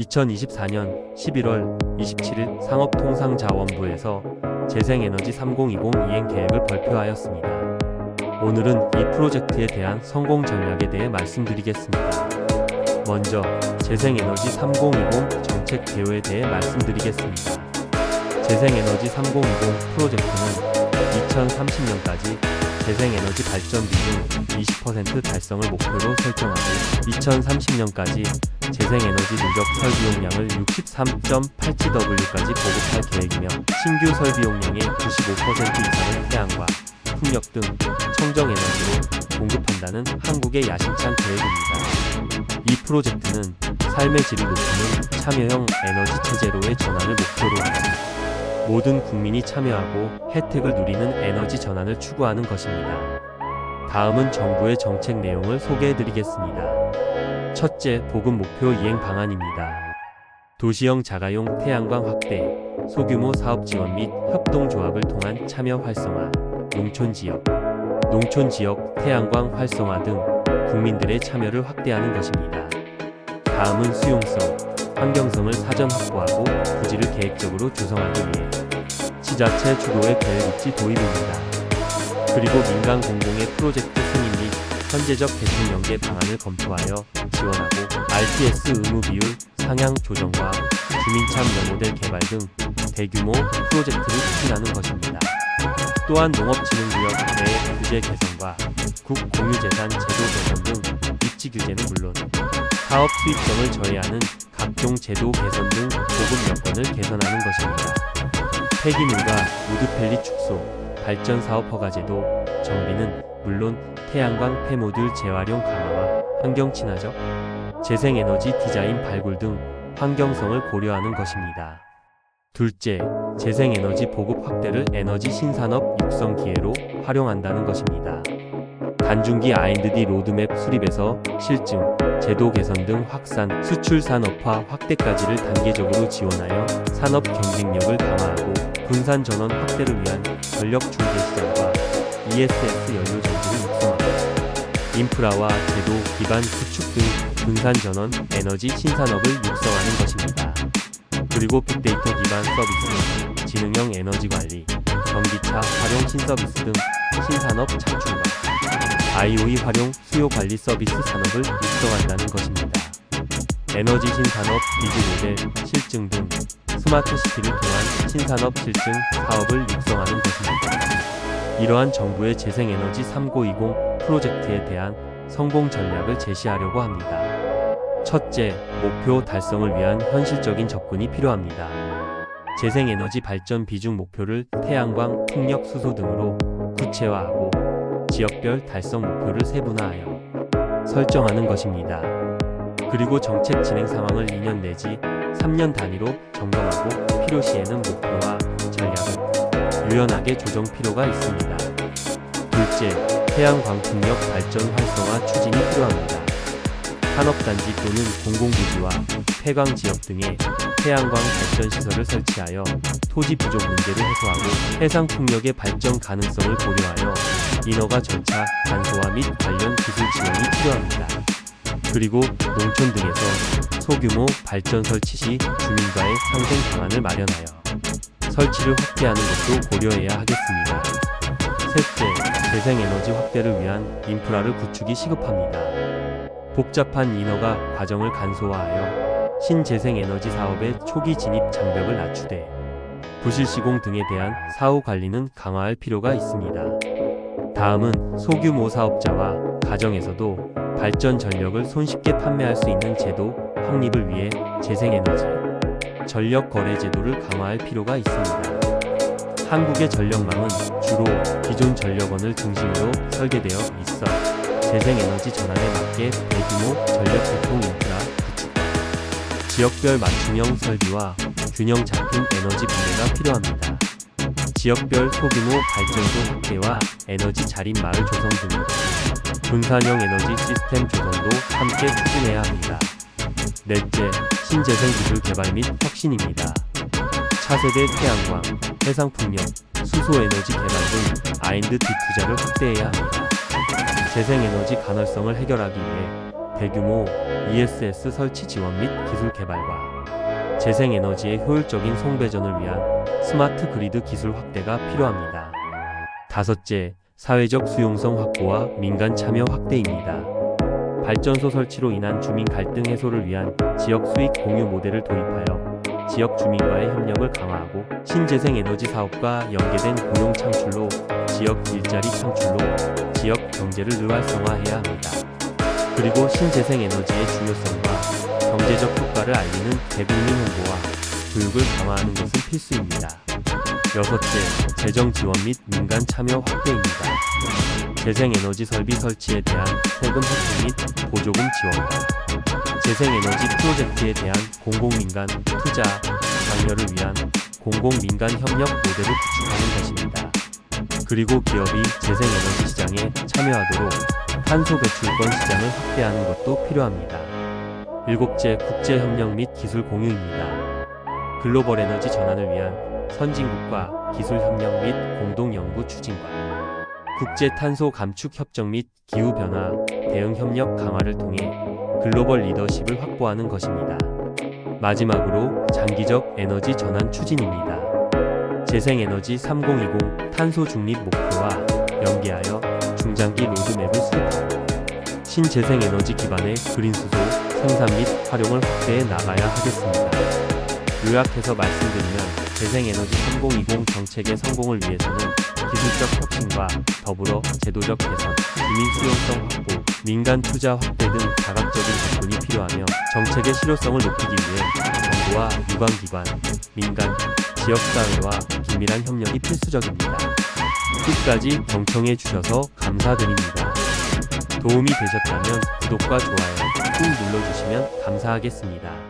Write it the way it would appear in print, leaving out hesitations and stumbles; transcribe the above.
2024년 11월 27일 상업통상자원부에서 재생에너지 3020 이행 계획을 발표하였습니다. 오늘은 이 프로젝트에 대한 성공 전략에 대해 말씀드리겠습니다. 먼저 재생에너지 3020 정책 개요에 대해 말씀드리겠습니다. 재생에너지 3020 프로젝트는 2030년까지 재생에너지 발전 비중 20% 달성을 목표로 설정하고 2030년까지 재생에너지 누적 설비 용량을 63.87W까지 보급할 계획이며 신규 설비 용량의 95% 이상을 태양과 풍력 등 청정에너지로 공급한다는 한국의 야심찬 계획입니다. 이 프로젝트는 삶의 질을 높이는 참여형 에너지 체제로의 전환을 목표로 하고 모든 국민이 참여하고 혜택을 누리는 에너지 전환을 추구하는 것입니다. 다음은 정부의 정책 내용을 소개해드리겠습니다. 첫째, 보급 목표 이행 방안입니다. 도시형 자가용 태양광 확대, 소규모 사업 지원 및 협동조합을 통한 참여 활성화, 농촌지역 태양광 활성화 등 국민들의 참여를 확대하는 것입니다. 다음은 수용성, 환경성을 사전 확보하고 부지를 계획적으로 조성하기 위해 지자체 주도의 계획 입지 도입입니다. 그리고 민간 공공의 프로젝트 승인 및 현재적 대책 연계 방안을 검토하여 지원하고 RTS 의무 비율 상향 조정과 주민 참여 모델 개발 등 대규모 프로젝트를 추진하는 것입니다. 또한 농업진흥구역 내 규제 개선과 국공유재산 제도 개선 등 입지 규제는 물론 사업 수익성을 저해하는 각종 제도 개선 등 보급 여건을 개선하는 것입니다. 폐기물과 우드 펠릿 축소, 발전 사업 허가 제도 정비는 물론 태양광 폐모듈 재활용 강화와 환경 친화적 재생에너지 디자인 발굴 등 환경성을 고려하는 것입니다. 둘째, 재생에너지 보급 확대를 에너지 신산업 육성 기회로 활용한다는 것입니다. 단중기 R&D 로드맵 수립에서 실증, 제도 개선 등 확산, 수출 산업화 확대까지를 단계적으로 지원하여 산업 경쟁력을 강화하고 분산 전원 확대를 위한 전력 중개 시장과 ESS 연료 전지를 육성하고 인프라와 제도 기반 구축 등 분산 전원 에너지 신산업을 육성하는 것입니다. 그리고 빅데이터 기반 서비스, 지능형 에너지 관리, 전기차 활용 신서비스 등 신산업 창출과 IoE 활용 수요 관리 서비스 산업을 육성한다는 것입니다. 에너지 신산업 비즈 모델 실증 등 스마트 시티를 통한 신산업 실증 사업을 육성하는 것입니다. 이러한 정부의 재생에너지 3020 프로젝트에 대한 성공 전략을 제시하려고 합니다. 첫째, 목표 달성을 위한 현실적인 접근이 필요합니다. 재생에너지 발전 비중 목표를 태양광, 풍력, 수소 등으로 구체화하고 지역별 달성 목표를 세분화하여 설정하는 것입니다. 그리고 정책 진행 상황을 2년 내지 3년 단위로 점검하고 필요시에는 목표와 전략을 유연하게 조정 필요가 있습니다. 둘째, 태양광 풍력 발전 활성화 추진이 필요합니다. 산업단지 또는 공공부지와 폐광 지역 등에 태양광 발전 시설을 설치하여 토지 부족 문제를 해소하고 해상 풍력의 발전 가능성을 고려하여 인허가 절차 간소화 및 관련 기술 지원이 필요합니다. 그리고 농촌 등에서 소규모 발전 설치 시 주민과의 상생 방안을 마련하여 설치를 확대하는 것도 고려해야 하겠습니다. 셋째, 재생에너지 확대를 위한 인프라를 구축이 시급합니다. 복잡한 인허가 과정을 간소화하여 신재생에너지 사업의 초기 진입 장벽을 낮추되 부실 시공 등에 대한 사후 관리는 강화할 필요가 있습니다. 다음은 소규모 사업자와 가정에서도 발전 전력을 손쉽게 판매할 수 있는 제도 확립을 위해 재생에너지 전력 거래 제도를 강화할 필요가 있습니다. 한국의 전력망은 주로 기존 전력원을 중심으로 설계되어 있어 재생에너지 전환에 맞게 대규모 전력 교통 인프라 구축과 지역별 맞춤형 설비와 균형 잡힌 에너지 분배가 필요합니다. 지역별 소규모 발전소 확대와 에너지 자립 마을 조성 등 분산형 에너지 시스템 조성도 함께 추진해야 합니다. 넷째, 신재생 기술 개발 및 혁신입니다. 차세대 태양광, 해상풍력, 수소에너지 개발 등 R&D 투자를 확대해야 합니다. 재생에너지 간헐성을 해결하기 위해 대규모 ESS 설치 지원 및 기술 개발과 재생에너지의 효율적인 송배전을 위한 스마트 그리드 기술 확대가 필요합니다. 다섯째, 사회적 수용성 확보와 민간 참여 확대입니다. 발전소 설치로 인한 주민 갈등 해소를 위한 지역 수익 공유 모델을 도입하여 지역 주민과의 협력을 강화하고 신재생에너지 사업과 연계된 고용 창출로 지역 일자리 창출로 지역 경제를 활성화해야 합니다. 그리고 신재생에너지의 중요성과 경제적 효과를 알리는 대국민 홍보와 교육을 강화하는 것은 필수입니다. 여섯째, 재정 지원 및 민간 참여 확대입니다. 재생에너지 설비 설치에 대한 세금 혜택 및 보조금 지원과 재생에너지 프로젝트에 대한 공공민간 투자 장려를 위한 공공민간 협력 모델을 구축하는 것입니다. 그리고 기업이 재생에너지 시장에 참여하도록 탄소 배출권 시장을 확대하는 것도 필요합니다. 일곱째, 국제협력 및 기술 공유입니다. 글로벌 에너지 전환을 위한 선진국과 기술 협력 및 공동 연구 추진과 국제 탄소 감축 협정 및 기후 변화 대응 협력 강화를 통해 글로벌 리더십을 확보하는 것입니다. 마지막으로 장기적 에너지 전환 추진입니다. 재생에너지 3020 탄소 중립 목표와 연계하여 중장기 로드맵을 수립하고 신재생에너지 기반의 그린 수소 생산 및 활용을 확대해 나가야 하겠습니다. 요약해서 말씀드리면 재생에너지 3020 정책의 성공을 위해서는 기술적 혁신과 더불어 제도적 개선, 주민 수용성 확보, 민간 투자 확대 등 다각적인 접근이 필요하며 정책의 실효성을 높이기 위해 정부와 유관기관, 민간, 지역사회와 긴밀한 협력이 필수적입니다. 끝까지 경청해 주셔서 감사드립니다. 도움이 되셨다면 구독과 좋아요 꾹 눌러주시면 감사하겠습니다.